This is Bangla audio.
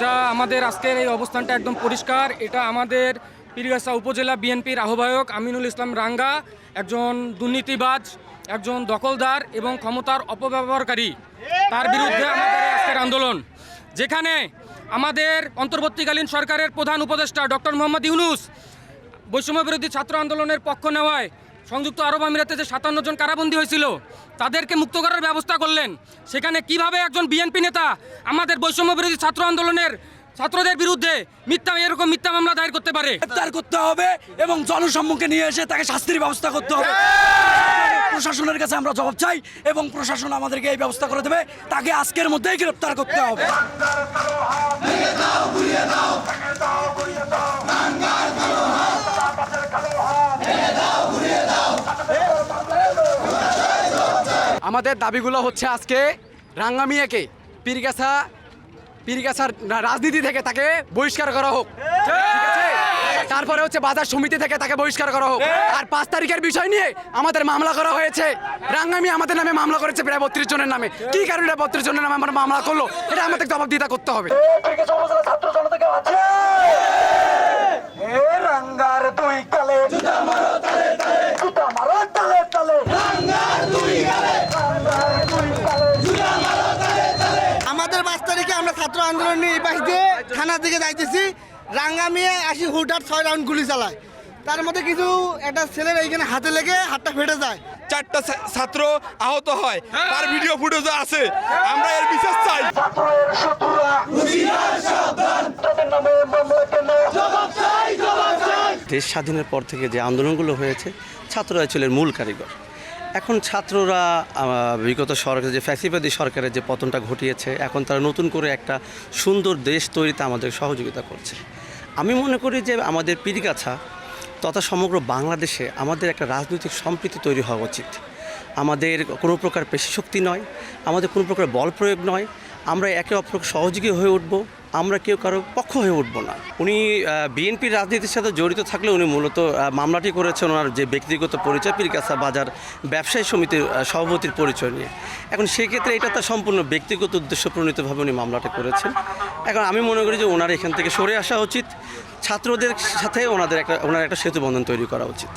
এটা আমাদের আজকের এই অবস্থানটা একদম পরিষ্কার। এটা আমাদের পীরগাছা উপজেলা বিএনপির আহ্বায়ক আমিনুল ইসলাম রাঙ্গা একজন দুর্নীতিবাজ, একজন দখলদার এবং ক্ষমতার অপব্যবহারকারী, তার বিরুদ্ধে আমাদের এই আজকের আন্দোলন। যেখানে আমাদের অন্তর্বর্তীকালীন সরকারের প্রধান উপদেষ্টা ডক্টর মোহাম্মদ ইউনূস বৈষম্য বিরোধী ছাত্র আন্দোলনের পক্ষ নেওয়ায় সংযুক্ত আরব আমিরাতে যে 57 জন কারাবন্দী হয়েছিল তাদেরকে মুক্ত করার ব্যবস্থা করলেন। সেখানে কিভাবে একজন বিএনপি নেতা আমাদের বৈষম্য বিরোধী ছাত্র আন্দোলনের ছাত্রদের বিরুদ্ধে এরকম মিথ্যা মামলা দায়ের করতে পারে? গ্রেফতার করতে হবে এবং জনসম্মুখে নিয়ে এসে তাকে শাস্তির ব্যবস্থা করতে হবে। প্রশাসনের কাছে আমরা জবাব চাই এবং প্রশাসন আমাদেরকে এই ব্যবস্থা করে দেবে। তাকে আজকের মধ্যেই গ্রেফতার করতে হবে। আমাদের দাবিগুলো হচ্ছে আজকে রাঙ্গা মিয়াকে পীরগাছার রাজনীতি থেকে তাকে বহিষ্কার করা হোক, ঠিক আছে? তারপরে হচ্ছে বাজার সমিতি থেকে তাকে বহিষ্কার করা হোক। আর 5 তারিখের বিষয় নিয়ে আমাদের মামলা করা হয়েছে। রাঙ্গা মিয়া আমাদের নামে মামলা করেছে প্রায় 32 জনের নামে। কি কারণে 32 জনের নামে আমরা মামলা করলো, এটা আমাদের জবাবদিহিতা করতে হবে। আমাদের 5 তারিখে আমরা ছাত্র আন্দোলন নিয়ে এই পাশ দিয়ে থানার দিকে যাইতেছি। রাঙ্গা মিয়া আসি হুটহাট 6 রাউন্ড গুলি চালায়। তার মধ্যে কিছু একটা ছেলের এইখানে হাতে লেগে হাতটা ফেটে যায়। 4টা ছাত্র আহত হয়, তার ভিডিও ফুটেজ আছে। আমরা এর বিচার চাই। দেশ স্বাধীনের পর থেকে যে আন্দোলনগুলো হয়েছে, ছাত্ররা ছিল মূল কারিগর। এখন ছাত্ররা বিগত সরকার যে ফ্যাসিবাদী সরকারের যে পতনটা ঘটিয়েছে, এখন তারা নতুন করে একটা সুন্দর দেশ তৈরিতে আমাদের সহযোগিতা করছে। আমি মনে করি যে আমাদের পীরগাছা তথা সমগ্র বাংলাদেশে আমাদের একটা রাজনৈতিক সম্প্রীতি তৈরি হওয়া উচিত। আমাদের কোনো প্রকার পেশিশক্তি নয়, আমাদের কোনো প্রকার বল প্রয়োগ নয়। আমরা একে অপরকে সহযোগী হয়ে উঠব, আমরা কেউ কারো পক্ষ হয়ে উঠব না। উনি বিএনপির রাজনীতির সাথে জড়িত থাকলে উনি মূলত মামলাটি করেছেন ওনার যে ব্যক্তিগত পরিচয়, পীরগাছা বাজার ব্যবসায়ী সমিতির সভাপতির পরিচয় নিয়ে। এখন সেক্ষেত্রে এটা তার সম্পূর্ণ ব্যক্তিগত উদ্দেশ্য প্রণীতভাবে উনি মামলাটা করেছেন। এখন আমি মনে করি যে ওনার এখান থেকে সরে আসা উচিত। ছাত্রদের সাথে ওনার একটা সেতু বন্ধন তৈরি করা উচিত।